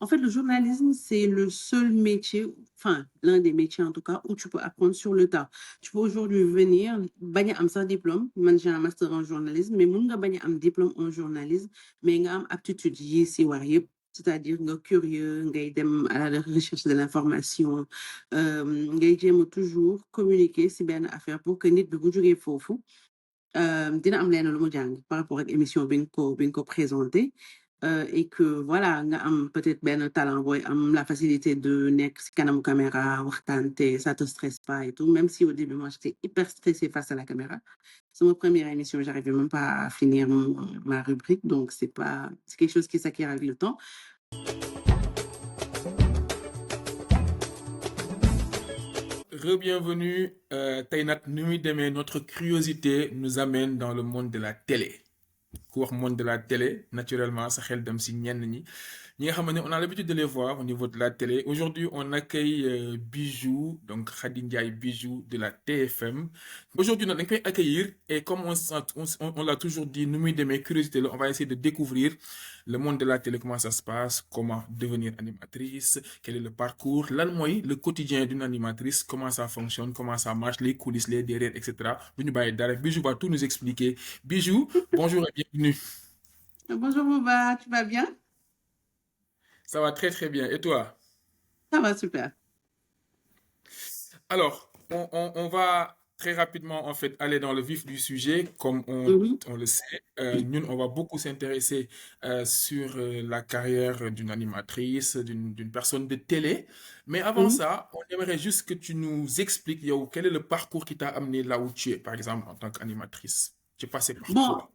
En fait, le journalisme, c'est le seul métier, enfin, l'un des métiers en tout cas, où tu peux apprendre sur le tas. Tu peux aujourd'hui venir, bañ a am sax diplôme, man j'ai un master en journalisme, mais mun nga bañ a am diplôme en journalisme, mais nga am aptitude yi si war yëpp. C'est-à-dire nga curieux, ngay dem à la recherche de l'information, ngay jéem a toujours communiquer si benn affaire pour que nit bi bu jógee foofu dina am lenn lu mu jàng par rapport ak émission bi nga ko présenté et que voilà nga am peut-être benn talent booy am la facilité de nekk si kanamu caméra waxtaan te ça te stresse pas et tout même si au début moi j'étais hyper stressée face à la caméra c'est ma première émission j'arrivais même pas à finir ma rubrique donc c'est quelque chose qui s'acquiert avec le temps. Re-bienvenue. Tey nag ni muy demee notre curiosité nous amène dans le monde de la télé. Ku wax monde de la télé naturellement sa xel dem si ñenn ñi nga xam ne on a l'habitude de les voir au niveau de la télé. Aujourd'hui on accueille Bijou, donc Khady Ndiaye Bijou de la TFM. Aujourd'hui nag dañ koy accueillir et comme on l'a toujours dit nu muy demee curiosité la on va essayer de découvrir le monde de la télé, comment ça se passe, comment devenir animatrice, quel est le parcours, lan mooy le quotidien d'une animatrice, comment ça fonctionne, comment ça marche, les coulisses, les derrière, etc. Bu ñu bàyyi dara Bijou va tout nous expliquer. Bijou, bonjour et bienvenue. Bonjour Bouba, tu vas bien? Ça va très très bien. Et toi? Ça va super. Alors, on va très rapidement en fait aller dans le vif du sujet, comme Mhm, on le sait. Nous, on va beaucoup s'intéresser sur la carrière d'une animatrice, d'une personne de télé. Mais avant mhm. ça, on aimerait juste que tu nous expliques, Yo, quel est le parcours qui t'a amené là où tu es, par exemple, en tant qu'animatrice. Tu es passé par Bon, quoi?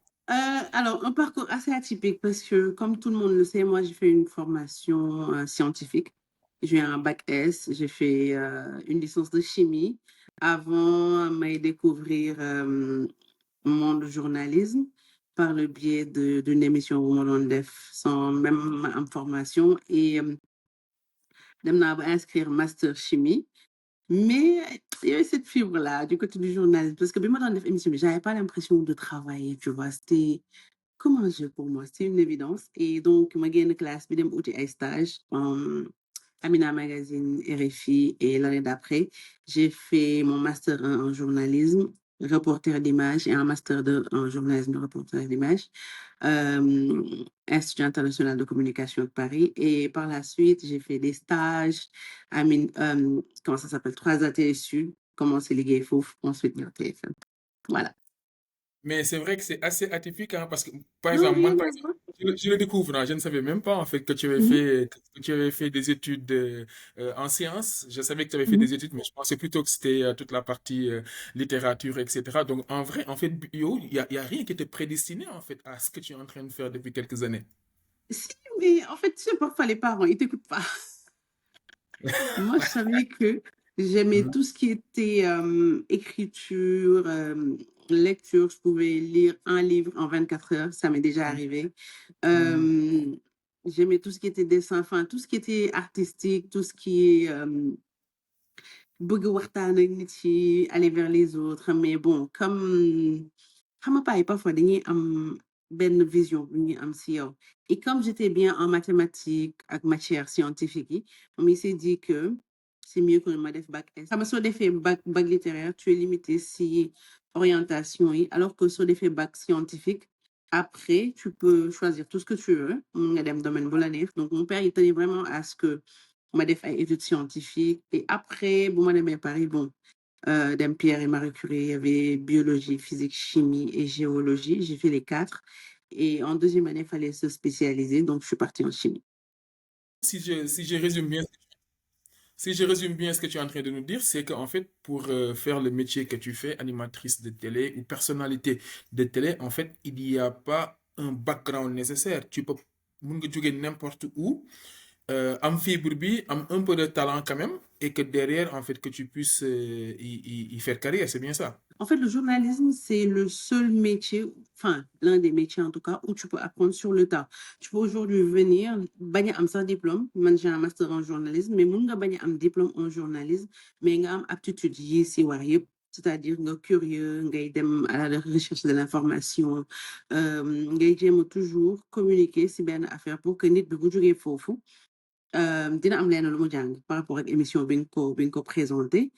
alors, un parcours assez atypique parce que, comme tout le monde le sait, moi, j'ai fait une formation scientifique. J'ai eu un bac S, j'ai fait une licence de chimie avant de découvrir le monde du journalisme par le biais d'une émission au Monde Def sans même ma formation et dem naa ba inscrire master chimie. Mais il y avait cette fibre-là du côté du journalisme parce que bi ma doon def émission bi j'avais pas l'impression de travailler, tu vois, c'était comme un jeu pour moi, c'est une évidence. Et donc, ma génn classe bi dem uti ay stage en Amina Magazine, RFI. Et l'année d'après, j'ai fait mon master 1 en journalisme, reporter d'image, et un master 2 en journalisme, reporter d'image, Institut international de communication de Paris. Et par la suite, j'ai fait des stages comment ça s'appelle, 3 AT Sud, commencé liggéey foofu, ensuite ñëw TFM. Voilà. Mais c'est vrai que c'est assez atypique, hein, parce que, par Non, exemple, moi, rien par à exemple, voir. je le découvre, hein, je ne savais même pas, en fait, Mhm, que tu avais fait des études en sciences. Je savais que tu avais fait mhm. des études, mais je pensais plutôt que c'était toute la partie littérature, etc. Donc, en vrai, en fait, il y a rien qui était prédestiné, en fait, à ce que tu es en train de faire depuis quelques années. Si, mais en fait, tu sais, parfois les parents, ils t'écoutent pas. Moi, je savais que j'aimais Mhm. tout ce qui était écriture, lecture. Je pouvais lire un livre en 24 heures, ça m'est déjà arrivé. Mhm. Euh, J'aimais tout ce qui était dessin, enfin, tout ce qui était artistique, tout ce qui est bëgg waxtaan ak nit yi, aller vers les autres. Mais bon, comme xam nga paa yi parfois dañuy am benn vision bu ñuy am si yow. Et comme j'étais bien en mathématiques ak matière scientifique yi, on s'est dit que c'est mieux que ma def bac S. Xam nga soo defee bac littéraire, tu es limité si orientation yi, alors que soo defee bac scientifique, après, tu peux choisir tout ce que tu veux. Mun nga dem domaine bu la neex. Donc, mon père, il tenait vraiment à ce que ma def ay études scientifiques. Et après, bu ma demee Paris, bon, dem Pierre et Marie Curie, il y avait biologie, physique, chimie et géologie. J'ai fait les 4. Et en deuxième année, il fallait se spécialiser. Donc, je suis partie en chimie. Si je résume bien, si je résume bien ce que tu es en train de nous dire, c'est qu'en fait, pour faire le métier que tu fais, animatrice de télé ou personnalité de télé, en fait, il n'y a pas un background nécessaire. Tu peux mun nga jóge n'importe où, am fibre bi, am un peu de talent quand même, et que derrière, en fait, que tu puisses y faire carrière, c'est bien ça. En fait, le journalisme, c'est le seul métier, enfin, l'un des métiers en tout cas, où tu peux apprendre sur le tas. Tu peux aujourd'hui venir, bañ a am sax diplôme, man j'ai un master en journalisme, mais mun nga bañ a am diplôme en journalisme, mais nga am aptitude yi si war yëpp. C'est-à-dire nga curieux, ngay dem à la recherche de l'information, ngay jéem a toujours communiquer si benn affaire pour que nit bi bu jógee foofu dina am lenn lu mu jàng par rapport ak émission bi nga ko présenté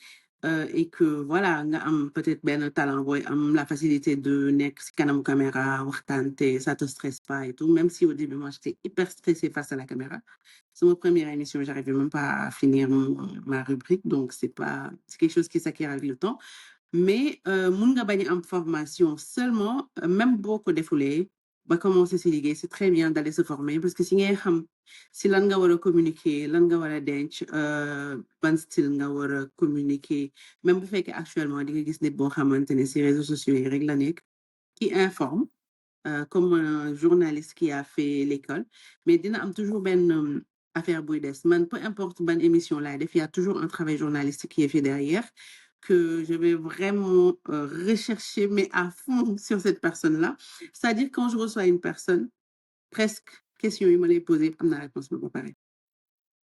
et que voilà nga am peut-être benn talent booy am la facilité de nekk si kanamu caméra waxtaan te ça te stresse pas et tout même si au début moi j'étais hyper stressée face à la caméra c'est ma première émission j'arrivais même pas à finir ma rubrique donc c'est quelque chose qui s'acquiert avec le temps mais mun nga bañ a am formation seulement même boo ko defulee ba commencer si liggéey c'est très bien d'aller se former parce que si ngay xam si lan nga war a communiquer lan nga war a denc ban style nga war a communiquer même bu fekkee actuellement di nga gis nit boo xamante ne si réseaux sociaux yi rek la nekk qui informe comme un journaliste qui a fait l'école mais dina am toujours benn affaire buy des man peu importe ban émission laay def il y a toujours un travail journalistique qui est fait derrière que je vais vraiment rechercher mais à fond sur cette personne-là c'est-à-dire quand je reçois une personne presque question yi ma lay poser am na réponse ba pare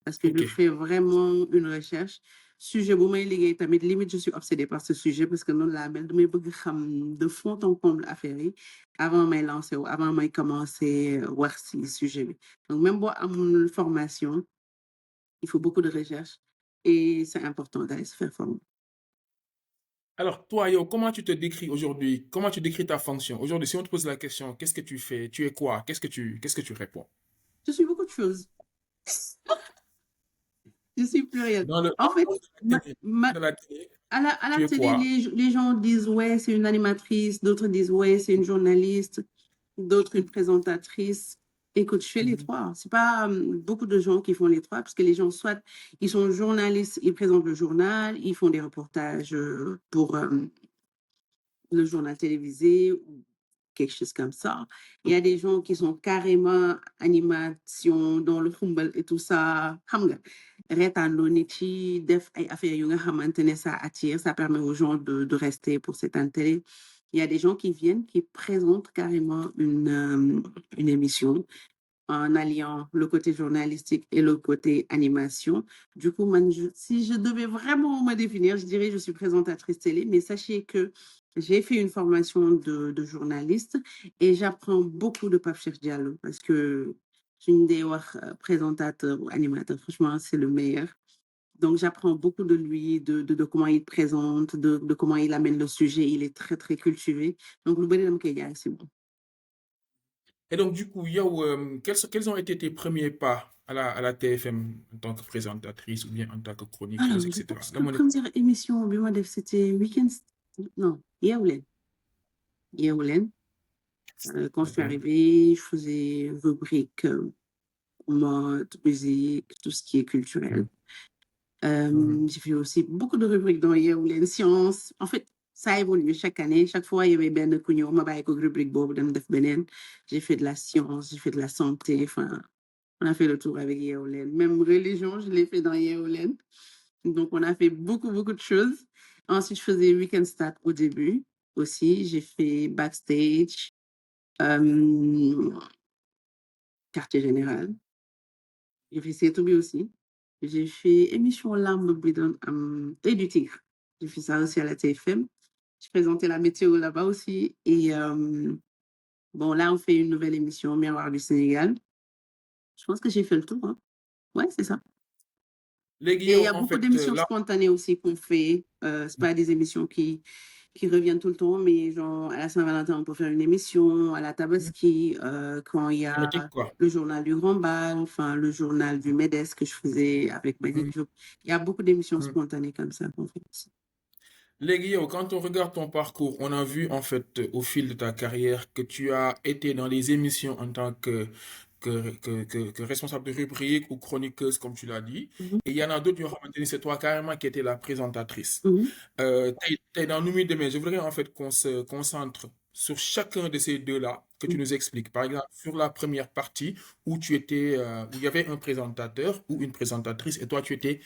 parce que je Ok. fais vraiment une recherche sujet bu may liggéey tamit limite je suis obsédée par ce sujet parce que noonu laa mel damay bëgg xam de fond en comble affaire yi avant may lancer wu avant may commencer wax si sujet bi donc même boo amul formation il faut beaucoup de recherche et c'est important d'aller se faire former. Alors, toi, Yo, comment tu te décris aujourd'hui? Comment tu décris ta fonction? Aujourd'hui, si on te pose la question, qu'est-ce que tu fais? Tu es quoi? Qu'est-ce que tu réponds? Je suis beaucoup de choses. Je suis plurielle. Dans le En fait, monde ma, de ma, la télé, à la tu es télé, quoi? les gens disent ouais, c'est une animatrice, d'autres disent ouais, c'est une journaliste, d'autres une présentatrice. Écoute, je fais les Mhm. trois. C'est pas beaucoup de gens qui font les trois, parce que les gens, soit ils sont journalistes, ils présentent le journal, ils font des reportages pour le journal télévisé ou quelque chose comme ça. Il y a des gens qui sont carrément animation dans le football et tout ça. Xam nga, reetaanloo nit yi def ay affaires yu nga xamante ne ça attire, ça permet aux gens de rester pour cette télé. Il y a des gens qui viennent, qui présentent carrément une émission en alliant le côté journalistique et le côté animation. Du coup, si je devais vraiment me définir, je dirais que je suis présentatrice télé, mais sachez que j'ai fait une formation de journaliste et j'apprends beaucoup de Pape Cheikh Diallo parce que je suis une présentateur ou animateur, franchement, c'est le meilleur. Donc, j'apprends beaucoup de lui, de comment il présente, de comment il amène le sujet. Il est très, très cultivé. Donc, le bonhomme qu'il y a, c'est bon. Et donc, du coup, Yo, quels ont été tes premiers pas à la TFM en tant que présentatrice ou bien en tant que Alors, chroniqueuse, je etc. pense Là, que mon- première émission bi ma def c'était Weekend non Yeewu Leen Yeewu Leen quand je suis Mhm, arrivée je faisais rubrique mode musique tout ce qui est culturel mhm. j'ai fait aussi beaucoup de rubriques dans Yeewu Leen science en fait ça évolue chaque année chaque fois il y avait benn ku ñëw ma bàyyi ko rubrique boobu dem def beneen j'ai fait de la science j'ai fait de la santé enfin on a fait le tour avec Yeewu Leen même religion je l'ai fait dans Yeewu Leen. Donc, on a fait beaucoup, beaucoup de choses. Ensuite, je faisais Weekend Start au début aussi. J'ai fait Backstage, euh, Quartier Général. J'ai fait C2B aussi. J'ai fait émission Lambe Bidon, et du Tigre. J'ai fait ça aussi à la TFM. Je présentais la météo là-bas aussi. Et bon, là, on fait une nouvelle émission, Miroir du Sénégal. Je pense que j'ai fait le tour, hein. Ouais, c'est ça. Léegi Et il y yow, a en beaucoup fait, d'émissions là, spontanées aussi qu'on fait. C'est pas des émissions qui reviennent tout le temps, mais genre à la Saint-Valentin, on peut faire une émission, à la Tabaski, quand il y a thématique, quoi. le journal du Grand Bal, enfin le journal du MEDES que je faisais avec Magic Mhm, Diop. Il y a beaucoup d'émissions mhm. spontanées comme ça qu'on fait aussi. Léegi yow, quand on regarde ton parcours, on a vu en fait au fil de ta carrière que tu as été dans les émissions en tant que responsable de rubrique ou chroniqueuse, comme tu l'as dit. Mhm, Et il y en a d'autres, yoo xamante ni c'est toi carrément qui étais la présentatrice. mhm, T'es dans Nuit Demain. Je voudrais en fait qu'on se concentre sur chacun de ces deux-là, que tu mhm, nous expliques. Par exemple, sur la première partie où tu étais, où il y avait un présentateur ou une présentatrice et toi tu étais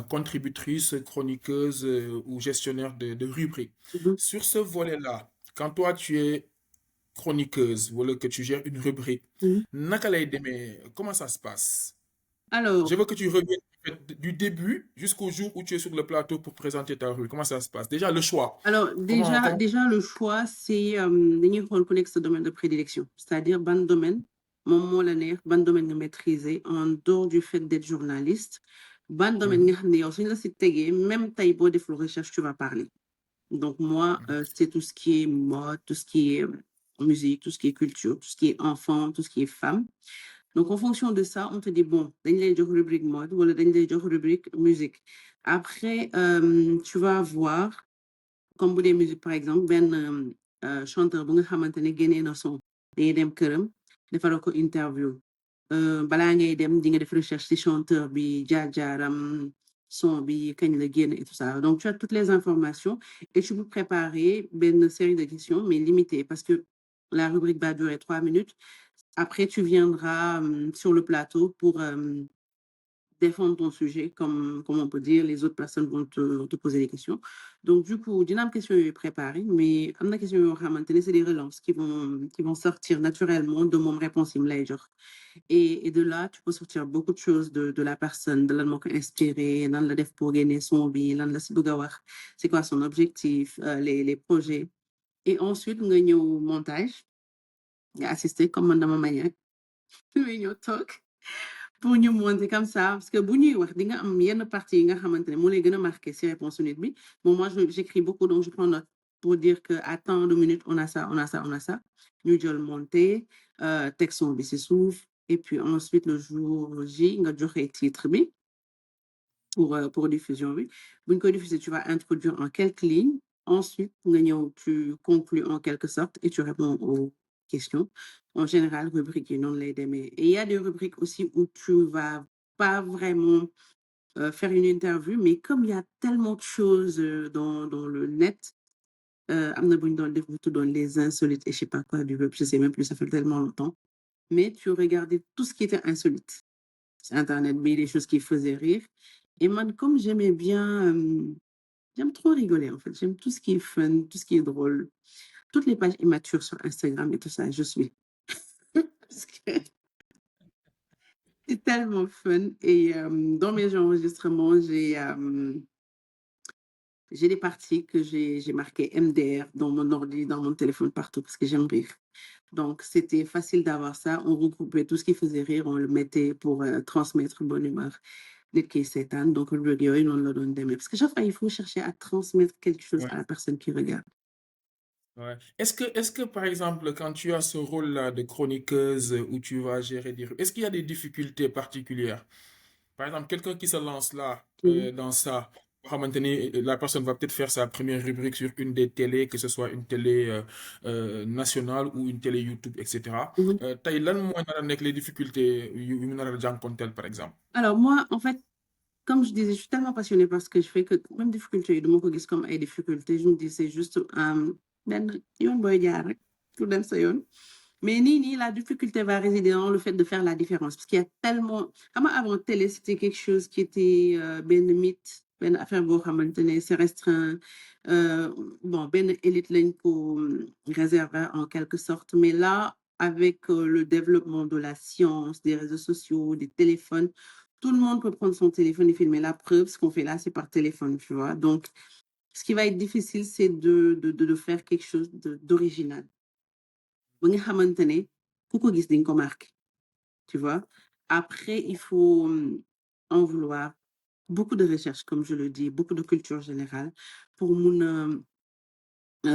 contributrice, chroniqueuse ou gestionnaire de rubrique. mhm. Sur ce volet-là, quand toi tu es chroniqueuse ou que tu gères une rubrique, Mhm. naka lay demee, comment ça se passe? Alors, Je veux que tu reviennes en fait, du début jusqu'au jour où tu es sur le plateau pour présenter ta rubrique. Comment ça se passe? Déjà, le choix. alors Comment... déjà le choix, c'est dañuy xool ku nekk sa domaine de prédilection, c'est-à-dire ban domaine mon moo la neex ban domaine nga maîtriser en dehors du fait d'être journaliste ban domaine Mhm. nga xam ne yow suñu la si tegee même tey boo deful recherche tu vas parler. Donc moi, c'est tout ce qui est mode, tout ce qui est musique, tout ce qui est culture, tout ce qui est enfant, tout ce qui est femme. Donc en fonction de ça, on te dit, bon, dañ lay jox rubrique mode ou dañ lay jox rubrique musique. Après, tu vas voir, comme bu dee musique par exemple, benn chanteur bu nga xamante ne génnee na son dañuy dem këram defal ko interview. Balaa ngay dem di nga def recherche ci chanteur bi jaar-jaaram son bi kañ la génn et tout ça. Donc tu as toutes les informations et tu peux préparer une série de questions mais limitées parce que la rubrique va durer 3 minutes. Après, tu viendras sur le plateau pour défendre ton sujet, comme on peut dire, les autres personnes vont te poser des questions. Donc, du coup, dina am question yooyu préparé, mais am na question yoo xamante ne c'est des relances qui vont sortir naturellement de mon réponse yi mu lay jox. Et de là, tu peux sortir beaucoup de choses de la personne, de lan moo ko inspiré, nan la def pour génne son bi, lan la si bëgg a wax, c'est quoi son objectif, les projets. Et ensuite, nga ñëw montage, nga assister comme man dama maniaque, nga ñëw toog pour ñu monter comme ça parce que bu ñuy wax di nga am yenn partie yi nga xamante ne moo lay gën a marqué si réponse nit bi. Bon moi j'écris beaucoup donc je prends note pour dire que à tant de minutes on a ça on a ça on a ça ñu jël monter teg son bi si suuf et puis ensuite le jour J nga joxe titre bi pour diffusion oui. Buñ ko diffuser tu vas introduire en quelques lignes ensuite nga ñëw tu conclus en quelque sorte et tu réponds aux questions. En général rubrique yi noonu lay demee et il y a des rubriques aussi où tu vas pas vraiment faire une interview mais comme il y a tellement de choses dans le net am na bu ñu doon def bu tuddoon les insolites et je sais pas quoi du web je sais même plus ça fait tellement longtemps mais tu regardais tout ce qui était insolite sur internet mais des choses qui faisaient rire et man comme j'aimais bien j'aime trop rigoler en fait j'aime tout ce qui est fun tout ce qui est drôle toutes les pages immatures sur Instagram et tout ça je suis parce que c'est tellement fun et dans mes enregistrements j'ai des parties que j'ai marqué MDR dans mon ordi, dans mon téléphone, partout, parce que j'aime rire. Donc, c'était facile d'avoir ça. On regroupait tout ce qui faisait rire, on le mettait pour transmettre bonne humeur. Nit ki seetaan, donc rubrique yooyu noonu la doon demee. Parce que chaque fois, il faut chercher à transmettre quelque chose Ouais, à la personne qui regarde. ouais. Est-ce que, par exemple, quand tu as ce rôle-là de chroniqueuse où tu vas gérer est-ce qu'il y a des difficultés particulières? Par exemple, quelqu'un qui se lance là, Mhm. dans ça, boo xamante ni la personne va peut-être faire sa première rubrique sur une des télés, que ce soit une télé nationale ou une télé YouTube, etc. Mhm. Tey lan moo nar a nekk les difficultés yu mu nar a jànkonteel, par exemple? Alors moi, en fait, comme je disais, je suis tellement passionnée par ce que je fais que même difficulté de mon côté, comme ay difficultés, je me dis c'est juste benn yoon booy jaar rek pour dem sa yoon. Mais Nini, la difficulté va résider dans le fait de faire la différence. Parce qu'il y a tellement. Avant télé, c'était quelque chose qui était ben mythe, ben affaire bo xamantene, c'est restreint. Euh, bon, ben élite lañ ko réserver en quelque sorte. Mais là, avec le développement de la science, des réseaux sociaux, des téléphones, tout le monde peut prendre son téléphone et filmer. La preuve, ce qu'on fait là, c'est par téléphone, tu vois. Donc, ce qui va être difficile, c'est de faire quelque chose d'original. Ba nga xamante ne ku ko gis di nga ko marqué, tu vois. Après, il faut en vouloir beaucoup de recherche, comme je le dis, beaucoup de culture générale pour mun a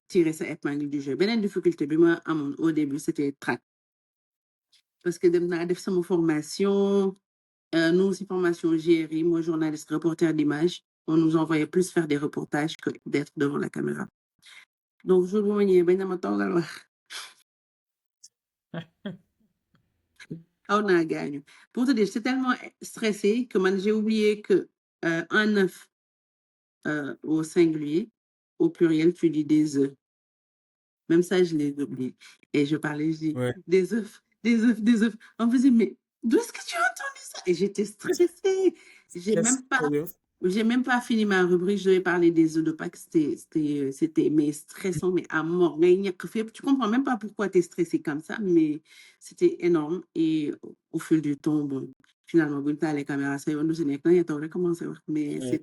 tirer sa épingle du jeu. Beneen difficulté bi ma amoon au début, c'était track. Parce que dem naa def sama formation, nous aussi formation GRI, moi journaliste reporter d'image, on nous envoyait plus faire des reportages que d'être devant la caméra. Donc, jour bu ma ñëwee bañ na ma toogal wax. Oh naa gaañu. Pour te dire, j'étais tellement stressée que man, j'ai oublié que un œuf au singulier, au pluriel, tu dis des œufs. Même ça, je l'ai oublié. Et je parlais, je dis Ouais. des œufs, des œufs, des œufs. On me disait, mais d'où est-ce que tu as entendu ça? Et j'étais stressée. J'ai Stress. même pas, j'ai même pas fini ma rubrique. Je devais parler des œufs de Pâques. C'était mais stressant, mais à mort. Ngay ñàkk fépp. Tu comprends même pas pourquoi tu es stressé comme ça, mais c'était énorme. Et au fil du temps, bon, finalement, buñ taalee caméra, sa yoon du si nekk, dañuy toog rek commencé wax. Mais Ouais.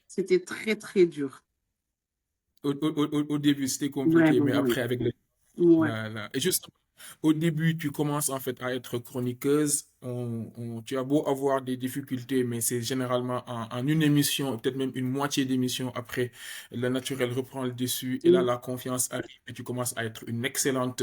c'était très, très dur. Au début, c'était compliqué, Vraiment, mais oui. après, avec le, Ouais. et juste, Au début, tu commences en fait à être chroniqueuse. Tu as beau avoir des difficultés, mais c'est généralement en une émission, peut-être même une moitié d'émission après, le naturel reprend le dessus et là, Mm, la confiance arrive et tu commences à être une excellente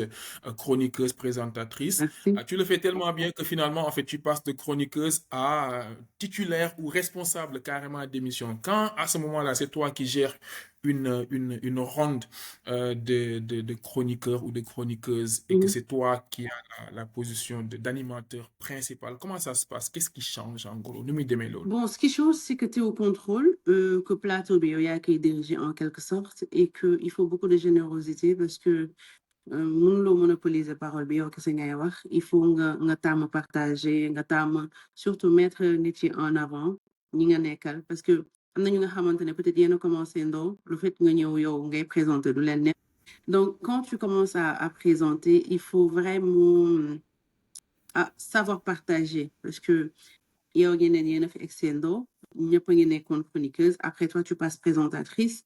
chroniqueuse, présentatrice. merci. Tu le fais tellement bien que finalement, en fait, tu passes de chroniqueuse à titulaire ou responsable carrément d'émission. Quand à ce moment-là, c'est toi qui gères une ronde de chroniqueurs ou de chroniqueuses et que Mhm. c'est toi qui as la position d'animateur principal, comment ça se passe? Qu'est-ce qui change en gros? Nous me demandons l'autre. Bon, ce qui change, c'est que tu es au contrôle, que plateau bi yow yaa koy diriger en quelque sorte et que il faut beaucoup de générosité parce que mënuloo monopoliser parole bi yow kese ngay wax il faut nga tàmm partager nga tàmm surtout mettre nit yi en avant ñi nga nekkal parce que am na ñu nga xamante ne peut-être yéen a commencé ndoo le fait nga ñëw yow ngay présenter du leen neex donc quand tu commences à présenter il faut vraiment savoir partager parce que yow ñeneen yéen a fi extendo ñëpp a ngi nekkoon chroniqueuse après toi tu passes présentatrice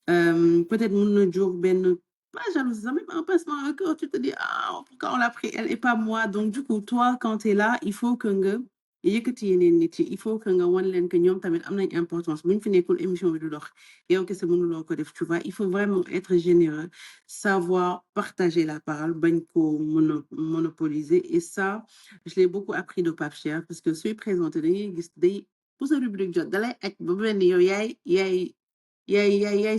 peut-être mun na jur benn pas jalousie sax même un pincement au cœur tu te dis ah pourquoi on l'a pris elle et pas moi donc du coup toi quand tu es là il faut que nga yëkkati yeneen nit yi il faut que nga wan leen que ñoom tamit am nañ importance buñ fi nekkul émission bi du dox yow kese mënuloo ko def tu vois il faut vraiment être généreux savoir partager la parole bañ ko monopoliser et ça je l'ai beaucoup appris de Pape Cheikh parce que suy présenté dañuy gis day pour sa rubrique jot dalay aj ba benn yow yaay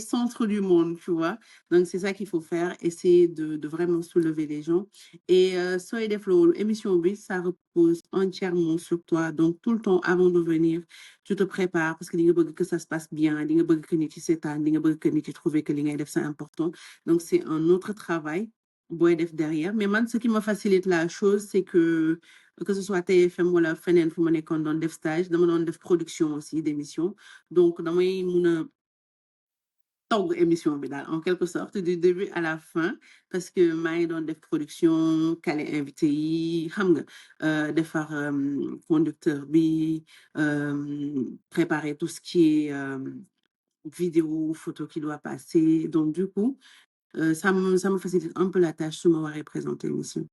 centre du monde, tu vois. Donc, c'est ça qu'il faut faire, essayer de vraiment soulever les gens. Et Soy def loolu, émission bi, ça repose entièrement sur toi. Donc, tout le temps, avant de venir, tu te prépares parce que di nga bëgg que ça se passe bien, di nga bëgg que nit yi seetaan, di nga bëgg que nit yi trouver que li ngay def, c'est important. Donc, c'est un autre travail booy def derrière. Mais man, ce qui me facilite la chose, c'est que ce soit TFM wala feneen fu ma nekkoon doon def stage, dama doon def production aussi d'émission. Donc, damay mun a togg émission bi daal en quelque sorte du début à la fin parce que maa ngi doon def production kale invité yi xam nga defar conducteur bi préparer tout ce qui est vidéo photo qui doit passer donc du coup ça me facilite un peu la tâche su ma waree présenter émission.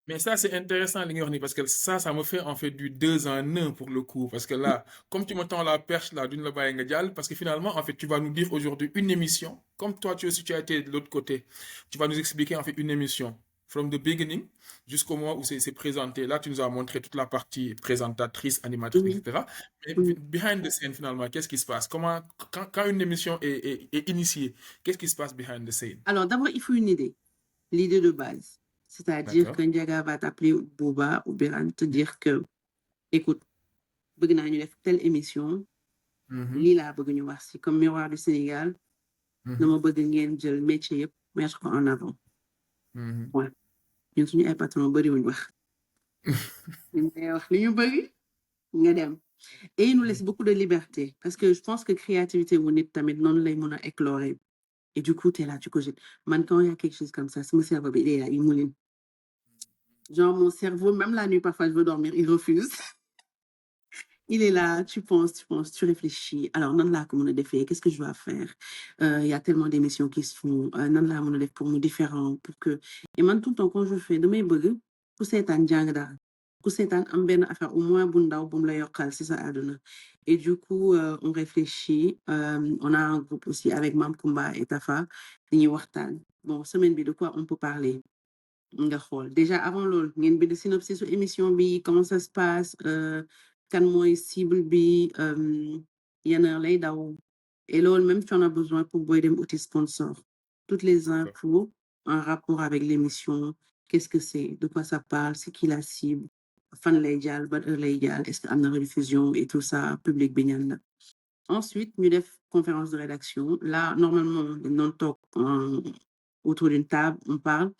Mais ça, c'est intéressant, Lignorni, parce que ça me fait en fait du deux en un pour le coup. Parce que là, comme tu me tends la perche là d'une là parce que finalement, en fait, tu vas nous dire aujourd'hui une émission. Comme toi, tu aussi, tu as été de l'autre côté. Tu vas nous expliquer en fait une émission. From the beginning jusqu'au moment où c'est présenté. Là, tu nous as montré toute la partie présentatrice, animatrice, Mhm, etc. Mais mhm. behind the scene, finalement, qu'est-ce qui se passe? Quand une émission est initiée, qu'est-ce qui se passe behind the scene? Alors d'abord il faut une idée, l'idée de base, c'est-à-dire D'accord? que Ndiaga va t'appeler Bouba ou Birane te dire que écoute bëgg naa ñu def telle émission Mhm, lii laa bëgg ñu wax si comme Miroir du Sénégal mhm, dama bëgg ngeen jël métier yëpp mettre ko en avant mhm. point ñun suñu ay patron bëriwuñ wax ñun day wax li ñu bëgg nga dem et il nous laisse beaucoup de liberté parce que je pense que créativité wu nit tamit noonu lay mën a éclore et du coup t'es là tu cogites man quand il y a quelque chose comme ça sama cerveau bi il est là il mouline genre mon cerveau même la nuit parfois je veux dormir il refuse. Il est là, tu penses, tu réfléchis. Alors, nan la ko mën a defee, qu'est-ce que je dois faire? Il y a tellement d'émissions qui se font. Nan la mën a def pour mu différent, pour que. Et man, tout le temps, quand je fais, damay bëgg ku seetaan jàng daal. Ku seetaan am benn affaire au moins bu ndaw bu mu la yokkal si sa àdduna. Et du coup, on réfléchit. On a un groupe aussi avec Mam Kumba et Tafa. Dañuy waxtaan. Bon, semaine bi de quoi on peut parler? Nga xool déjà avant loolu ngeen bind synopsis su émission bi comment ça se passe kan mooy cible bi yan heure lay daw et loolu même tu en as besoin pour booy dem outil sponsor toutes les D'accord. infos en rapport avec l'émission qu'est-ce que c'est de quoi ça parle c'est qui la cible fan lay jàll ban heure lay jàll est-ce que am na rediffusion et tout ça public bi ñan la ensuite ñu def conférence de rédaction là normalement dañ doon toog autour d'une table on parle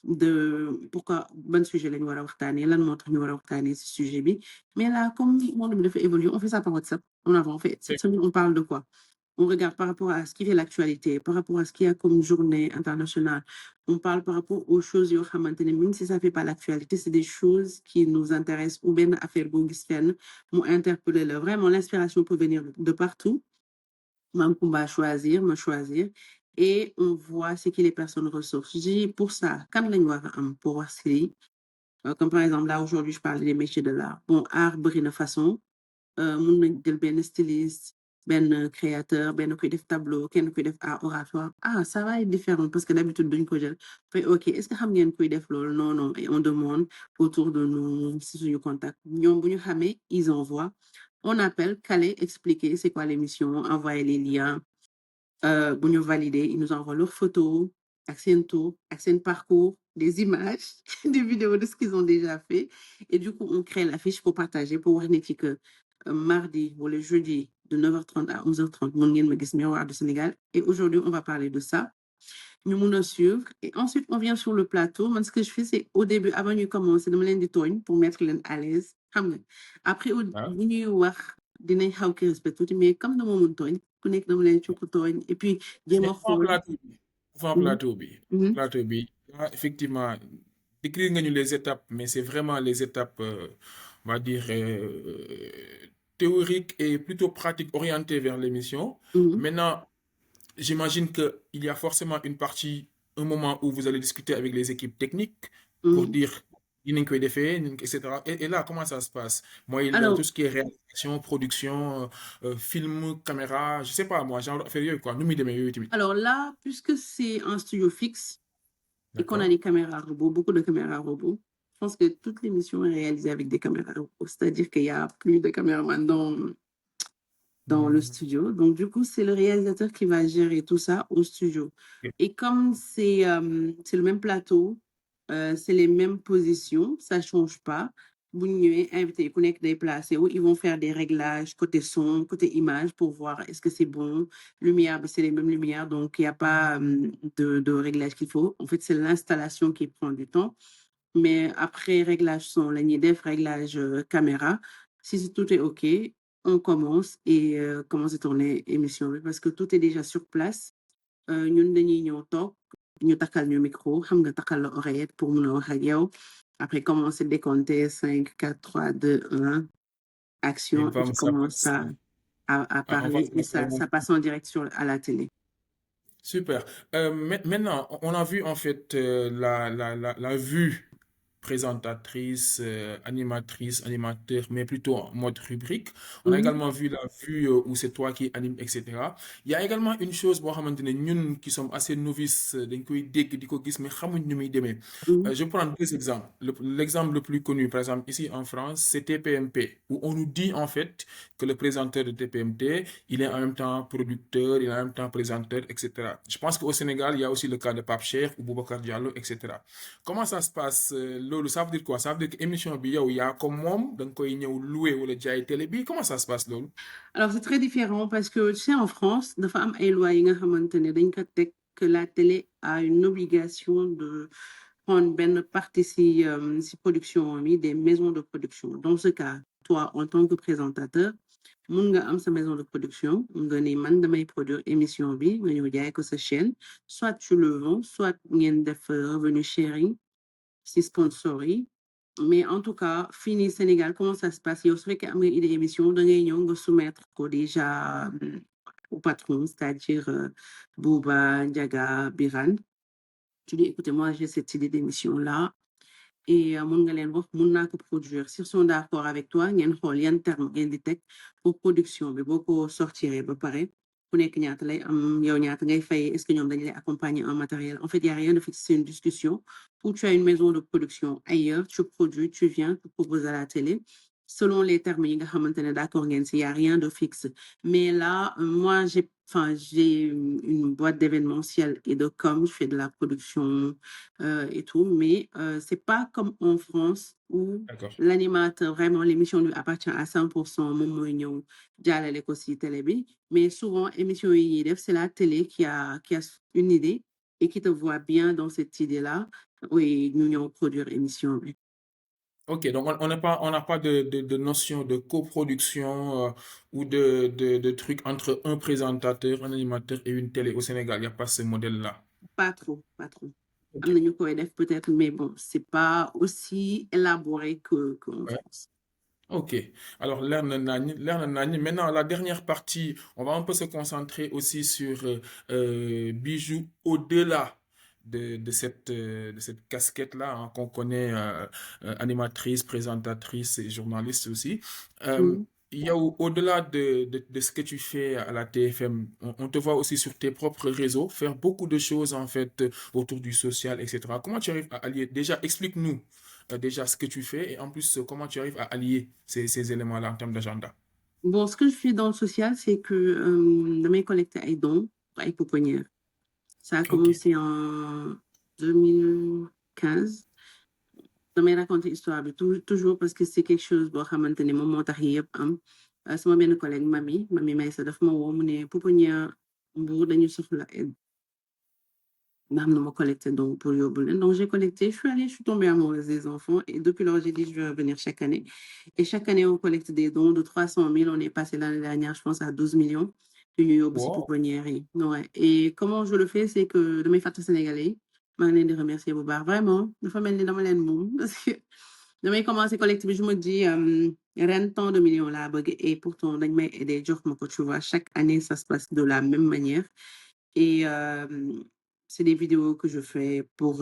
de pourquoi ban sujet lañu war a waxtaanee lan moo tax ñu war a waxtaanee ce sujet bi mais là comme monde bi dafa évoluer on fait ça par WhatsApp on avance en fait cette C'est semaine on parle de quoi on regarde par rapport à ce qui fait l'actualité par rapport à ce qu'il y a comme journée internationale on parle par rapport aux choses yoo xamante ne même si ça fait pas l'actualité c'est des choses qui nous intéressent ou benn affaire boo gis fenn mu interpeller la vraiment l'inspiration peut venir de partout Mam Kumba choisir ma choisir et on voit ce que les personnes ressortent. Je dis pour ça, quand lañ war a am pour wax si comme par exemple là aujourd'hui je parle des métiers de l'art. Bon, art bëri na façon, mun nañ jël benn styliste, benn créateur, benn kuy def tableau, kenn kuy def art oratoire. Ah, ça va être différent parce que d'habitude duñ ko jël. Fait OK, est-ce que xam ngeen kuy def loolu? Non, non, et on demande autour de nous si suñu contact. Ñoom bu ñu xamee, ils envoient. On appelle, caler, expliquer c'est quoi l'émission, envoyer les liens. Bu ñu valider, ils nous envoient leurs photos ak seen tur, ak seen parcours, des images, des vidéos de ce qu'ils ont déjà fait. Et du coup, on crée l'affiche pour partager, pour wax nit yi que mardi ou le jeudi de 9h30 à 11h30, mun ngeen ma gis Miroir du Sénégal. Et aujourd'hui, on va parler de ça. Ñu mun a suivre. Et ensuite, on vient sur le plateau. Moi, ce que je fais, c'est au début, avant de commencer, dama leen di tooñ pour mettre leen à l'aise. Xam nga. Après, Ah, bu ñuy wax, dinañ xaw ki respect tuuti, mais comme dama mun tooñ, ku nekk dama leen cukk tooñ. Et puis, jéem mais a xool. avant Mhm, plateau bi, mhm, plateau bi, là, effectivement, décrire nga ñu les étapes, mais c'est vraiment les étapes, on va dire, théoriques et plutôt pratiques orientées vers l'émission. mhm, Maintenant, j'imagine qu'il y a forcément une partie, un moment où vous allez discuter avec les équipes techniques pour mhm. dire dinañ koy defee, etc. Et là, comment ça se passe? Moi, tout Alors, ce qui est réalisation, production, film, caméra, je sais pas, moi, genre affaire yooyu quoi, nu muy demee yooyu tamit. alors là, puisque c'est un studio fixe et qu'on a D'accord? des caméras robots, beaucoup de caméras robots, je pense que toute l'émission est réalisée avec des caméras robots. C'est-à-dire qu'il y a plus de caméramans dans le Hmm, studio. Donc, du coup, c'est le réalisateur qui va gérer tout ça au studio. ok. Et comme c'est le même plateau, c'est les mêmes positions, ça ne change pas. Bu ñu ñëwee invité yi ku nekk day placé wu, ils vont faire des réglages côté son, côté image pour voir est-ce que c'est bon. Lumière, c'est les mêmes lumières, donc il n'y a pas de réglage qu'il faut. En fait, c'est l'installation qui prend du temps. Mais après réglage son, la ñuy def réglage caméra. Si tout est OK, on commence et commence à tourner émission bi parce que tout est déjà sur place. Ñun dañuy ñëw toog, ñu takkal ñu micro, xam nga takkal la oreillette pour mun a wax ak yow. Après commencer décompter 5, 4, 3, 2, 1, Et action, et tu bam, ça commences passe. à En face parler de et la ça caméra. passe en direct à la télé. Super. Maintenant, on a vu en fait la vue présentatrice, animatrice, animateur, mais plutôt en mode rubrique. On a Mhm, également vu la vue où c'est toi qui anime, etc. Il y a également une chose, boo xamante ne ñun qui sommes assez novices, dañ koy dégg di ko gis, mais xamuñ nu muy demee. mhm, Je prends deux exemples. L'exemple le plus connu, par exemple, ici en France, c'est TPMP, où on nous dit en fait que le présentateur de TPMT, il est en même temps producteur, il est en même temps présenteur, etc. Je pense qu'au Sénégal, il y a aussi le cas de Pape Cheikh ou Boubacar Diallo, etc. Comment ça se passe loolu ça veut dire quoi? Ça veut dire que émission bi yow yaa ko moom da nga koy ñëw louer wala jaay télé bi comment ça se passe loolu? Alors, c'est très différent parce que, tu sais, en France, dafa am ay lois yi nga xamante ne dañ ko teg que la télé a une obligation de prendre benn partie si production mi des maisons de production. Dans ce cas, toi, en tant que présentateur, mun nga am sa maison de production, nga ne man damay produire émission bi, nga ñëw jaay ko sa chaîne, soit tu le vends, soit ngeen def revenu sharing, si sponsor yi. Mais en tout cas, fini Sénégal, comment ça se passe? Yow su fekkee am nga idée émission, da ngay ñëw nga soumettre ko déjà au patron, c'est-à-dire Bouba, Ndiaga, Birane. Tu dis, écoutez, moi, j'ai cette idée d'émission-là. Et mun nga leen wax mun naa ko produire s'ils sont d'accord avec toi ngeen xool yan terme ngeen di teg pour production bi boo ko sortiree ba pare ku nekk ñaata lay am yow ñaata ngay fay est-ce que ñoom dañu lay accompagner en matériel en fait il y a rien de fixe c'est une discussion où tu as une maison de production ailleurs tu produis tu viens tu proposes à la télé selon les termes yi nga xamante ne d'accord ngeen si il y a rien de fixe mais là moi j'ai une boîte d'événementiel et de com je fais de la production et tout. Mais c'est pas comme en France où D'accord. l'animateur, vraiment, l'émission lui appartient à 100%, moom mooy ñëw jàllale ko si télé bi. Mais souvent, émission yi ñuy def, c'est la télé qui a une idée et qui te voit bien dans cette idée-là. Oui, ñu ñëw produire émission bi. Ok, donc on n'a pas de notion de coproduction ou de truc entre un présentateur, un animateur et une télé au Sénégal. Il n'y a pas ce modèle-là. Pas trop, pas trop. Ok. Am na ñu koy def peut-être, mais bon, c'est pas aussi élaboré qu'en Ouais. France. Ok, alors maintenant la dernière partie, on va un peu se concentrer aussi sur Bijou au-delà de cette casquette-là hein, qu'on connaît, animatrice, présentatrice et journaliste aussi. Euh, Mm. il y a au-delà de ce que tu fais à la TFM, on te voit aussi sur tes propres réseaux faire beaucoup de choses en fait autour du social, etc. Comment tu arrives à allier? Déjà, explique-nous déjà ce que tu fais et en plus comment tu arrives à allier ces éléments-là en termes d'agenda. Bon, ce que je fais dans le social, c'est que damay collecter ay dons ay pouponnières. Ça a Ok. commencé en 2015. Damay raconter histoire bi toujours parce que c'est quelque chose boo xamante ne moom moo tax yi yëpp am. Sama benn collègue Mami Maysa daf ma woo mu ne pouponnière Mbour dañu soxla aide. Bah, on m'a collecté donc pour Yoboulen. Donc j'ai collecté, je suis allée, je suis tombée amoureuse des enfants et depuis lors j'ai dit je vais revenir chaque année. Et chaque année on collecte des dons de 300 000. On est passé l'année dernière, je pense, à 12 millions. De New York aussi pour Wow. pouponnière yi. Ouais. Et comment je le fais, c'est que de mes fêtes sénégalais, maa ngi leen di remercier bu baax vraiment dafa mel ni dama leen moom parce que damay commencé collecte bi je me dis ren tant de millions laa bëgg et pourtant dañ may aider jox ma ko tu vois chaque année ça se passe de la même manière. Et c'est des vidéos que je fais pour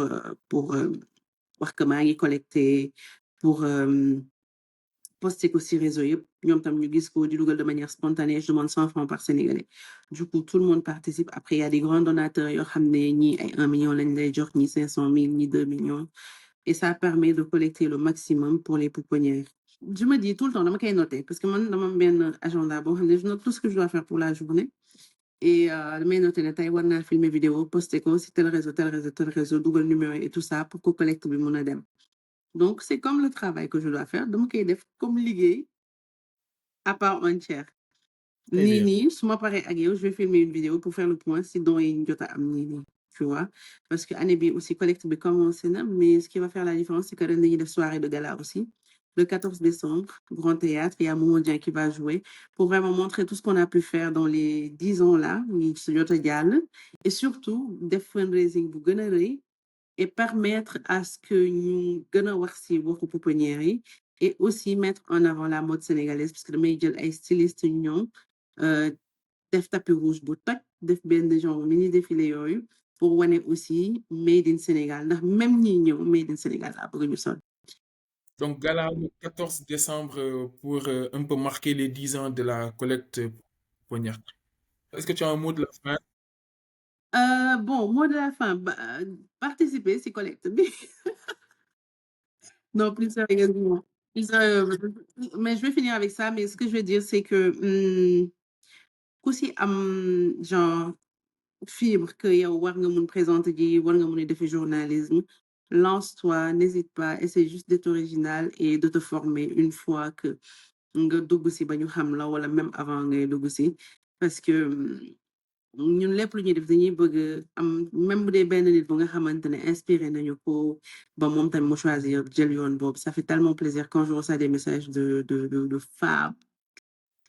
wax que maa ngi collecté, pour poster ko ci réseau yëpp. Ñoom tam ñu gis ko di dugal de manière spontanée. Je demande 100 francs par Sénégalais. Du coup, tout le monde participe. Après, il y a des grands donateurs yoo xam ne ñii ay 1 million lañ lay jox, ñii 500 000, ñii 2 millions. Et ça permet de collecter le maximum pour les pouponnières. Je me dis tout le temps, dama koy noter parce que man dama am benn agenda boo xam ne je note tout ce que je dois faire pour la journée. Et damay noter ne tey war naa filmer vidéo, poster ko si tel réseau, dugal numéro et tout ça pour que collecte bi mun a dem. Donc, c'est comme le travail que je dois faire. dama koy def comme liggéey à part entière. Très Nii bien. nii su ma paree ak yow, je vais filmer une vidéo pour faire le point si dons yi ñu jot a am nii nii, tu vois. Parce que année bi aussi collecte bi commencé na, mais ce qui va faire la différence, c'est que ren dañuy def soirée de gala aussi. Le 14 décembre, Grand Théâtre, il y a Momo Dieng qui va jouer pour vraiment montrer tout ce qu'on a pu faire dans les 10 ans là, yi si jot a jàll. Et surtout, def fundraising bu gën a rëy et permettre à ce que ñu gën a wax si waxu pouponnière yi et aussi mettre en avant la mode sénégalaise parce que damay jël ay stylistes ñu ñëw def tapis rouge bu toj def benn genre mini défilé yooyu pour wane aussi made in Sénégal ndax même ñi ñëw made in Sénégal laa bëgg ñu sol. Donc, gala le 14 décembre pour un peu marquer les 10 ans de la collecte poignard. Est-ce que tu as un mot de la fin? Bon, mot de la fin, participer si collecte bi. Non, plus sérieusement. Plus sérieusement. Mais je vais finir avec ça, mais ce que je veux dire, c'est que ku si am genre fibre que yow war nga mun présenter ji war nga mun a defi journalisme, lance-toi, n'hésite pas, essaie juste d'être original et de te former une fois que nga dugg si ba ñu xam la wala même avant ngay dugg si parce que ñun lépp lu ñuy def dañuy bëgg am même bu dee benn nit bu nga xamante ne inspiré nañu ko ba moom tamit mu choisir jël yoon boobu. Ça fait tellement plaisir quand je reçois des messages de femmes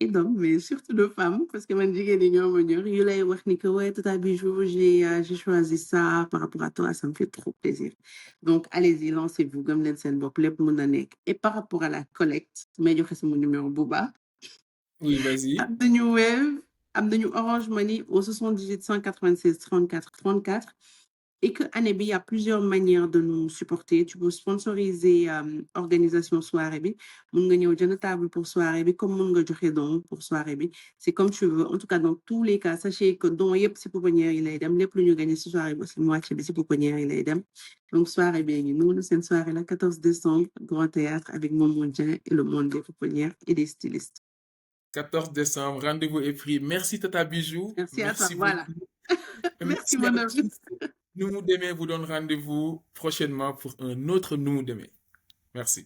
et d'hommes, mais surtout de femmes, parce que man jigéen ñi ñoo ma ñor yu lay wax ni que ouais Tata Bijou j'ai choisi ça par rapport à toi, ça me fait trop plaisir. Donc allez-y, lancez-vous gëm leen seen bopp lépp mën na nekk. Et par rapport à la collecte may joxe sama numéro bu baax. Oui, vas-y. Am nañu Wave, am nañu Orange Money au 78 196 34 34 et que année bi, il y a plusieurs manières de nous supporter. Tu peux sponsoriser organisation soirée bi, mun nga ñëw jënd table pour soirée bi comme mun nga joxe don pour soirée bi. C'est comme tu veux. En tout cas, dans tous les cas, sachez que don yëpp si pouponnière yi lay dem, lépp lu ñu gagné si soirée bi aussi moitié bi si pouponnière yi lay dem. Donc soirée bi ngi noonu seen soirée la 14 décembre, Grand Théâtre avec Momo Dieng et le monde des pouponnières et des stylistes. 14 décembre, rendez-vous est pris. Merci Tata Bijou. Merci à toi. Merci beaucoup. Voilà. Et Merci merci à mon ami. tous. Nous Demain vous donne rendez-vous prochainement pour un autre Nous Demain. Merci.